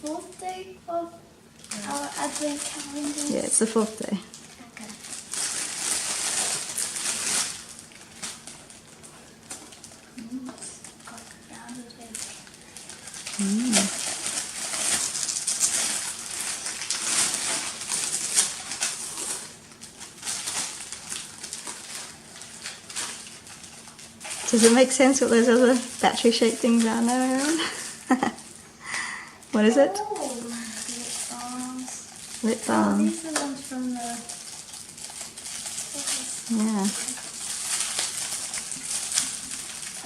4th day of our advent calendar? Yeah, it's the 4th day. Okay. It's got rounded edge. Does it make sense what those other battery-shaped things are now, Aaron? What is it? Oh, lip balms. Lip Oh, balm. these are the ones from the... Yeah.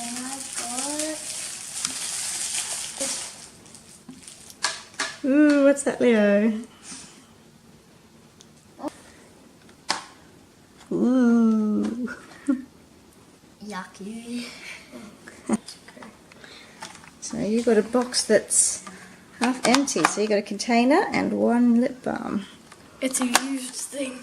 And I got... this. Ooh, what's that, Leo? Ooh. Yucky. So you've got a box that's half empty, so you've got a container and one lip balm. It's a used thing.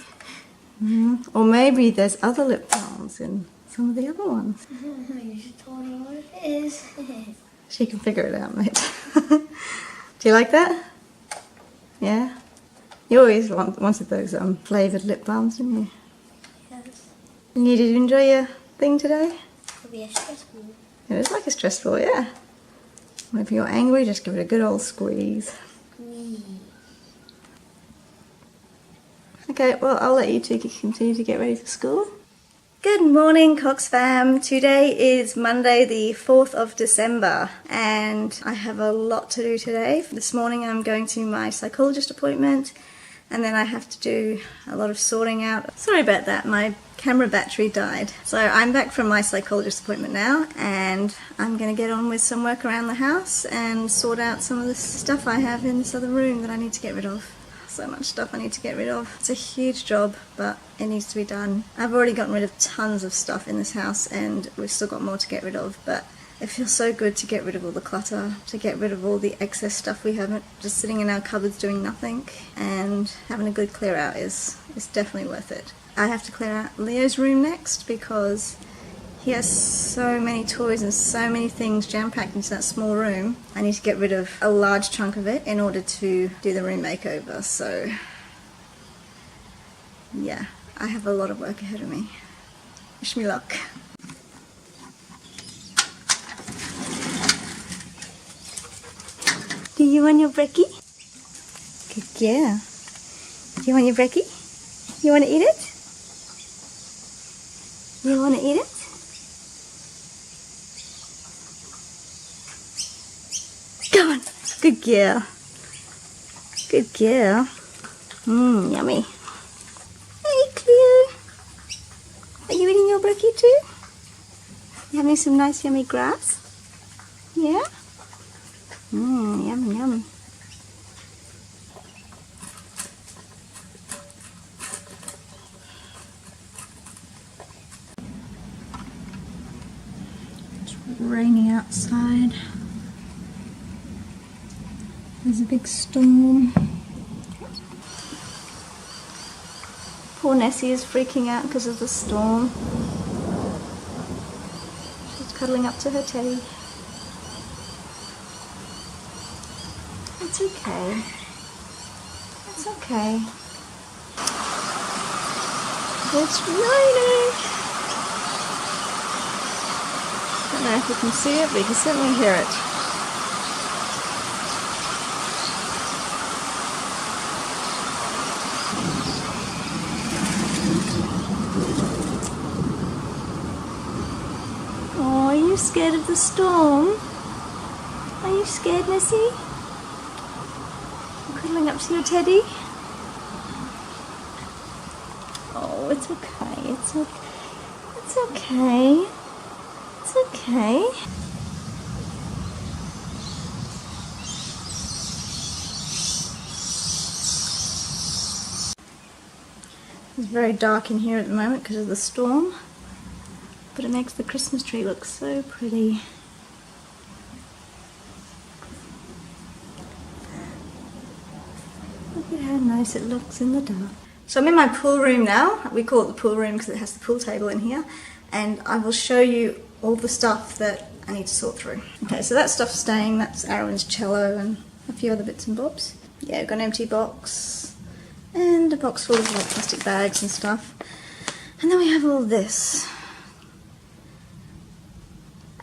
Or maybe there's other lip balms in some of the other ones. You should tell her what it is. She can figure it out, mate. Do you like that? Yeah? You always wanted those flavoured lip balms, didn't you? Yes. And you did enjoy your thing today? It'll be a stressful. It is like a stressful, yeah. If you're angry, just give it a good old squeeze. Okay, well, I'll let you two continue to get ready for school. Good morning, CoxFam. Today is Monday, the 4th of December, and I have a lot to do today. This morning I'm going to my psychologist appointment, and then I have to do a lot of sorting out. Sorry about that, my camera battery died. So I'm back from my psychologist appointment now, and I'm going to get on with some work around the house and sort out some of the stuff I have in this other room that I need to get rid of. So much stuff I need to get rid of. It's a huge job, but it needs to be done. I've already gotten rid of tons of stuff in this house, and we've still got more to get rid of, but it feels so good to get rid of all the clutter, to get rid of all the excess stuff we haven't, just sitting in our cupboards doing nothing, and having a good clear out is definitely worth it. I have to clear out Leo's room next because he has so many toys and so many things jam-packed into that small room. I need to get rid of a large chunk of it in order to do the room makeover, so yeah, I have a lot of work ahead of me. Wish me luck. Do you want your brekkie? Good girl. Do you want your brekkie? You want to eat it? You want to eat it? Come on. Good girl. Good girl. Yummy. Hey, Cleo. Are you eating your brekkie too? You having some nice yummy grass? Yeah? Yum, yum. It's raining outside. There's a big storm. Poor Nessie is freaking out because of the storm. She's cuddling up to her teddy. It's okay. It's okay. It's raining. I don't know if you can see it, but you can certainly hear it. Oh, are you scared of the storm? Are you scared, Nessie? Cuddling up to your teddy? Oh, it's okay, it's okay. It's okay. It's okay. It's very dark in here at the moment because of the storm, but it makes the Christmas tree look so pretty. Look at how nice it looks in the dark. So I'm in my pool room now. We call it the pool room because it has the pool table in here, and I will show you all the stuff that I need to sort through. Okay, so that stuff's staying. That's Aaron's cello and a few other bits and bobs. Yeah, we've got an empty box and a box full of like plastic bags and stuff. And then we have all this.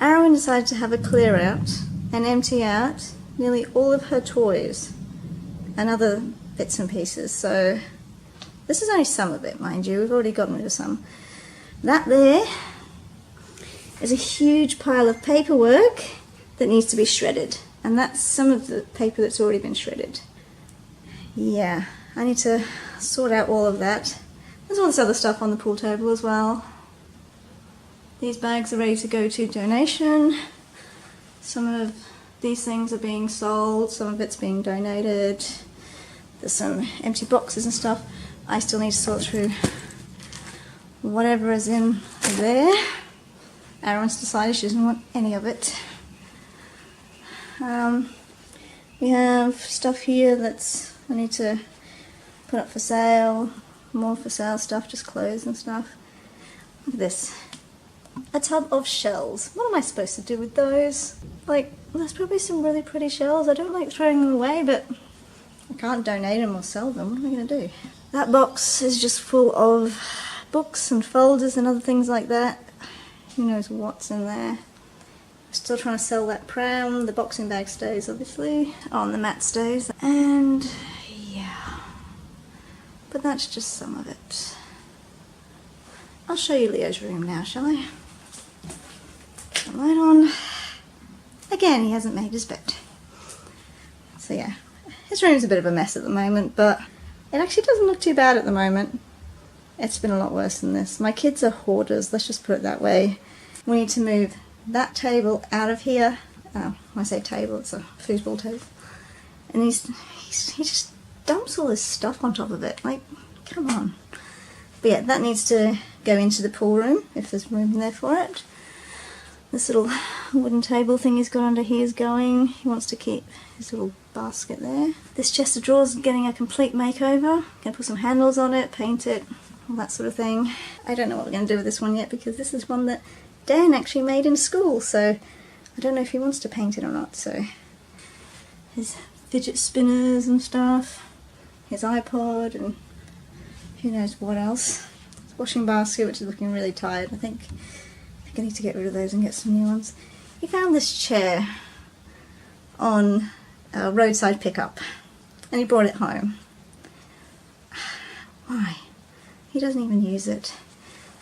Arwen decided to have a clear out and empty out nearly all of her toys and other bits and pieces. So this is only some of it, mind you. We've already gotten rid of some. That there is a huge pile of paperwork that needs to be shredded. And that's some of the paper that's already been shredded. Yeah, I need to sort out all of that. There's all this other stuff on the pool table as well. These bags are ready to go to donation. Some of these things are being sold, some of it's being donated. There's some empty boxes and stuff. I still need to sort through whatever is in there. Aaron's decided she doesn't want any of it. We have stuff here that's I need to put up for sale. More for sale stuff, just clothes and stuff. Look at this. A tub of shells. What am I supposed to do with those? Like, there's probably some really pretty shells. I don't like throwing them away, but I can't donate them or sell them. What am I going to do? That box is just full of books and folders and other things like that. Who knows what's in there. Still trying to sell that pram. The boxing bag stays, obviously. Oh, and the mat stays. And yeah. But that's just some of it. I'll show you Leo's room now, shall I? Turn the light on. Again, he hasn't made his bed. So yeah, his room's a bit of a mess at the moment, but it actually doesn't look too bad at the moment. It's been a lot worse than this. My kids are hoarders, let's just put it that way. We need to move that table out of here. When I say table, it's a foosball table. And he just dumps all his stuff on top of it. Like, come on. But yeah, that needs to go into the pool room, if there's room there for it. This little wooden table thing he's got under here is going. He wants to keep his little basket there. This chest of drawers is getting a complete makeover. Gonna put some handles on it, paint it, all that sort of thing. I don't know what we're going to do with this one yet, because this is one that Dan actually made in school, so I don't know if he wants to paint it or not. So his fidget spinners and stuff, his iPod, and who knows what else. His washing basket, which is looking really tired. I think I need to get rid of those and get some new ones. He found this chair on a roadside pickup and he brought it home. Why? He doesn't even use it.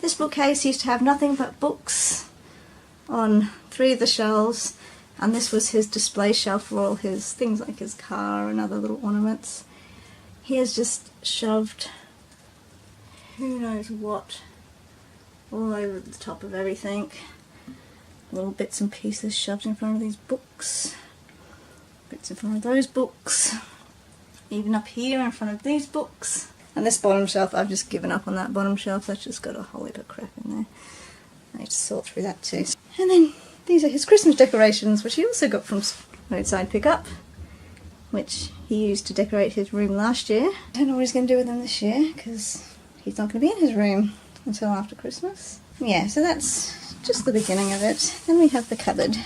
This bookcase used to have nothing but books on 3 of the shelves, and this was his display shelf for all his things like his car and other little ornaments. He has just shoved who knows what all over the top of everything. Little bits and pieces shoved in front of these books, bits in front of those books, even up here in front of these books. And this bottom shelf, I've just given up on that bottom shelf. That's just got a whole heap of crap in there. I need to sort through that too. And then these are his Christmas decorations, which he also got from roadside pickup, which he used to decorate his room last year. I don't know what he's going to do with them this year, because he's not going to be in his room until after Christmas. Yeah, so that's just the beginning of it. Then we have the cupboard.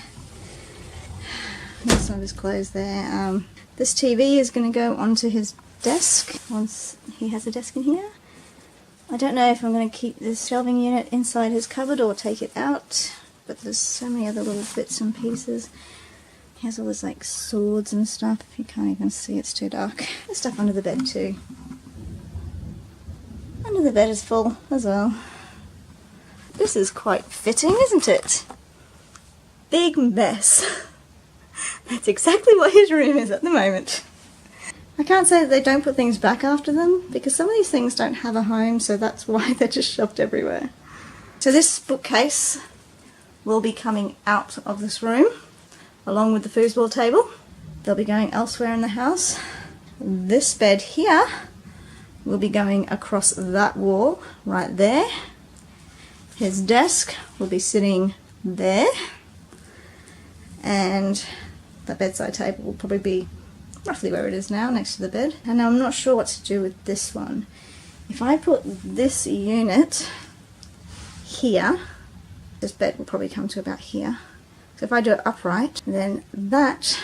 There's some of his clothes there. This TV is going to go onto his desk once he has a desk in here. I don't know if I'm going to keep this shelving unit inside his cupboard or take it out, but there's so many other little bits and pieces. He has all this like swords and stuff. You can't even see, it's too dark. There's stuff under the bed too. Under the bed is full as well. This is quite fitting, isn't it? Big mess. That's exactly what his room is at the moment. I can't say that they don't put things back after them, because some of these things don't have a home, so that's why they're just shoved everywhere. So this bookcase will be coming out of this room, along with the foosball table. They'll be going elsewhere in the house. This bed here will be going across that wall right there. His desk will be sitting there, and the bedside table will probably be roughly where it is now, next to the bed. And I'm not sure what to do with this one. If I put this unit here, this bed will probably come to about here. So if I do it upright, then that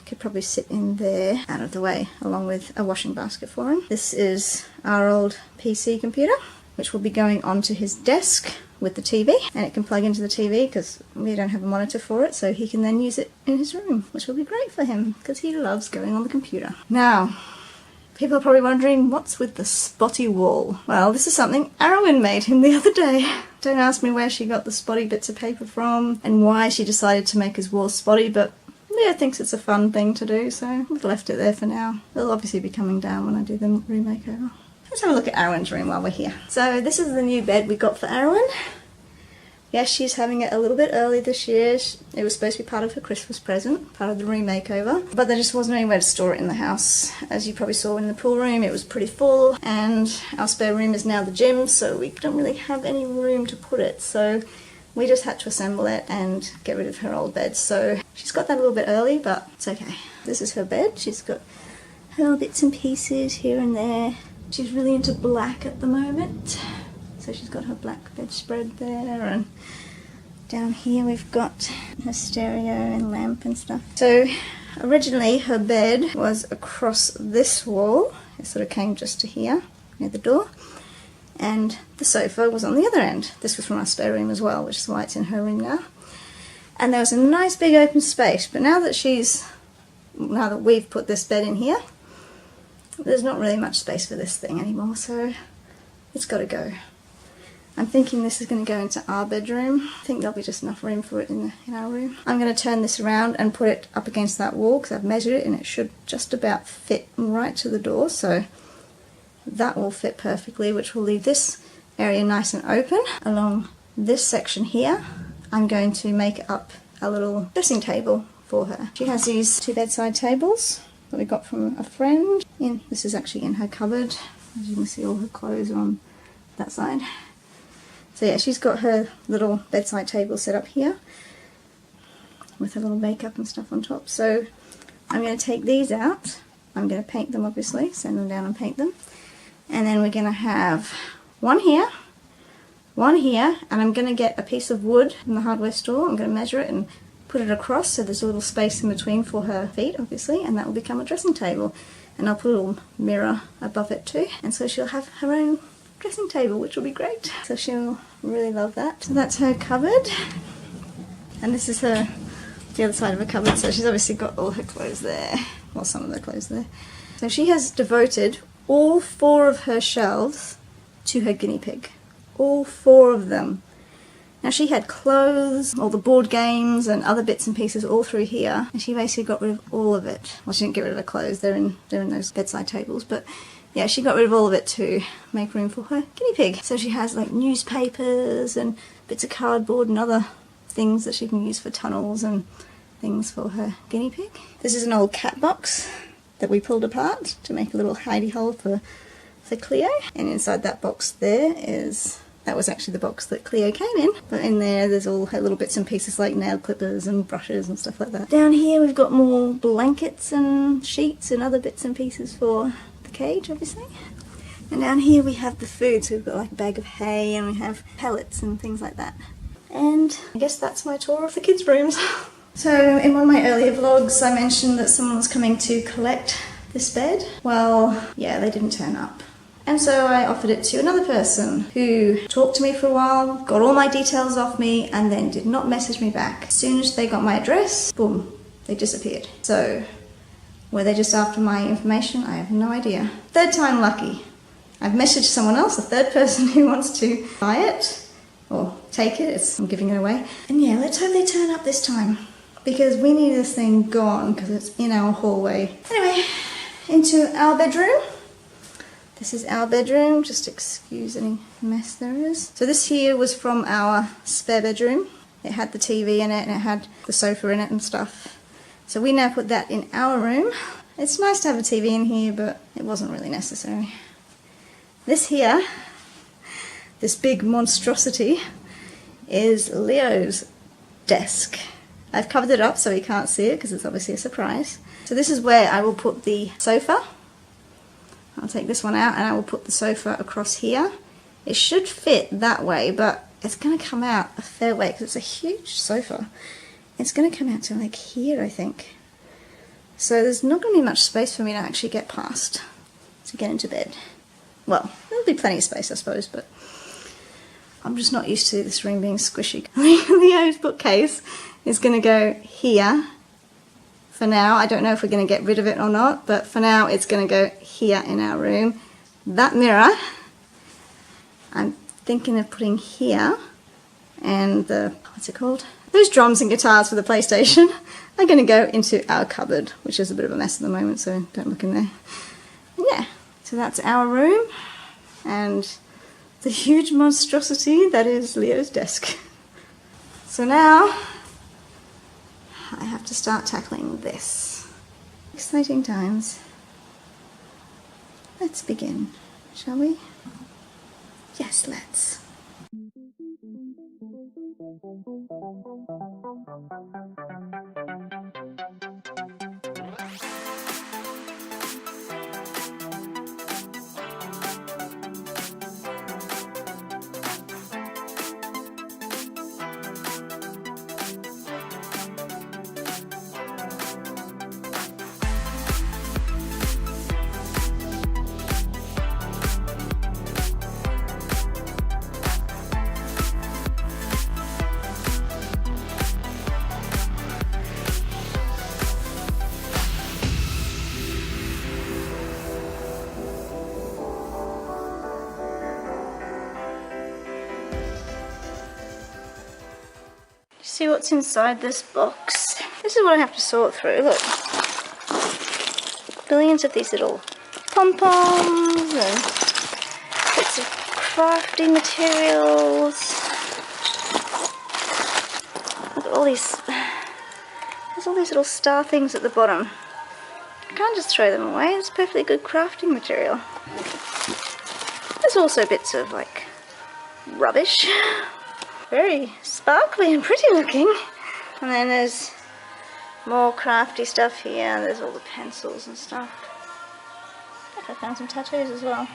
could probably sit in there out of the way along with a washing basket for him. This is our old PC computer, which will be going onto his desk with the TV, and it can plug into the TV because we don't have a monitor for it, so he can then use it in his room, which will be great for him because he loves going on the computer. Now, people are probably wondering, what's with the spotty wall? Well, this is something Arwen made him the other day. Don't ask me where she got the spotty bits of paper from and why she decided to make his wall spotty, but Leah thinks it's a fun thing to do, so we've left it there for now. It'll obviously be coming down when I do the room makeover. Let's have a look at Arwen's room while we're here. So this is the new bed we got for Arwen. Yes, she's having it a little bit early this year. It was supposed to be part of her Christmas present, part of the room makeover, but there just wasn't anywhere to store it in the house. As you probably saw in the pool room, it was pretty full, and our spare room is now the gym, so we don't really have any room to put it. So we just had to assemble it and get rid of her old bed. So she's got that a little bit early, but it's okay. This is her bed. She's got her little bits and pieces here and there. She's really into black at the moment, so she's got her black bedspread there, and down here we've got her stereo and lamp and stuff. So originally her bed was across this wall. It sort of came just to here near the door, and the sofa was on the other end. This was from our spare room as well, which is why it's in her room now. And there was a nice big open space, but now that we've put this bed in here, there's not really much space for this thing anymore, so it's got to go. I'm thinking this is going to go into our bedroom. I think there'll be just enough room for it in our room. I'm going to turn this around and put it up against that wall because I've measured it and it should just about fit right to the door, so that will fit perfectly, which will leave this area nice and open. Along this section here, I'm going to make up a little dressing table for her. She has these 2 bedside tables that we got from a friend. This is actually in her cupboard. As you can see, all her clothes are on that side. So yeah, she's got her little bedside table set up here with her little makeup and stuff on top. So I'm going to take these out. I'm going to paint them, obviously, sand them down and paint them. And then we're going to have one here, and I'm going to get a piece of wood from the hardware store. I'm going to measure it and put it across so there's a little space in between for her feet, obviously, and that will become a dressing table. And I'll put a little mirror above it too, and so she'll have her own dressing table, which will be great. So she'll really love that. So that's her cupboard, and this is the other side of her cupboard. So she's obviously got all her clothes there, well, some of the clothes there. So she has devoted all 4 of her shelves to her guinea pig. All 4 of them. Now she had clothes, all the board games and other bits and pieces all through here, and she basically got rid of all of it. Well, she didn't get rid of her clothes, they're in those bedside tables, but yeah, she got rid of all of it to make room for her guinea pig. So she has like newspapers and bits of cardboard and other things that she can use for tunnels and things for her guinea pig. This is an old cat box that we pulled apart to make a little hidey hole for Cleo, and inside that box that was actually the box that Cleo came in, but in there's all her little bits and pieces like nail clippers and brushes and stuff like that. Down here we've got more blankets and sheets and other bits and pieces for the cage, obviously. And down here we have the food, so we've got like a bag of hay and we have pellets and things like that. And I guess that's my tour of the kids' rooms. So in one of my earlier vlogs I mentioned that someone was coming to collect this bed. Well, yeah, they didn't turn up. And so I offered it to another person who talked to me for a while, got all my details off me, and then did not message me back. As soon as they got my address, boom, they disappeared. So were they just after my information? I have no idea. 3rd time lucky. I've messaged someone else, a 3rd person who wants to buy it or take it. I'm giving it away. And yeah, let's hope they turn up this time because we need this thing gone because it's in our hallway. Anyway, into our bedroom. This is our bedroom, just excuse any mess there is. So this here was from our spare bedroom. It had the TV in it and it had the sofa in it and stuff. So we now put that in our room. It's nice to have a TV in here, but it wasn't really necessary. This here, this big monstrosity, is Leo's desk. I've covered it up so he can't see it because it's obviously a surprise. So this is where I will put the sofa. I'll take this one out and I will put the sofa across here. It should fit that way, but it's going to come out a fair way because it's a huge sofa. It's going to come out to like here, I think. So there's not going to be much space for me to actually get past to get into bed. Well, there'll be plenty of space, I suppose, but I'm just not used to this room being squishy. Leo's bookcase is going to go here for now. I don't know if we're going to get rid of it or not, but for now it's going to go here in our room. That mirror, I'm thinking of putting here, and the, what's it called? Those drums and guitars for the PlayStation are going to go into our cupboard, which is a bit of a mess at the moment, so don't look in there. And yeah, so that's our room, and the huge monstrosity that is Leo's desk. So now I have to start tackling this. Exciting times. Let's begin, shall we? Yes, let's. See what's inside this box. This is what I have to sort through. Look, billions of these little pom-poms and bits of crafting materials. Look at all these. There's all these little star things at the bottom. I can't just throw them away. It's perfectly good crafting material. There's also bits of like rubbish. Very sparkly and pretty looking. And then there's more crafty stuff here. There's all the pencils and stuff. I found some tattoos as well.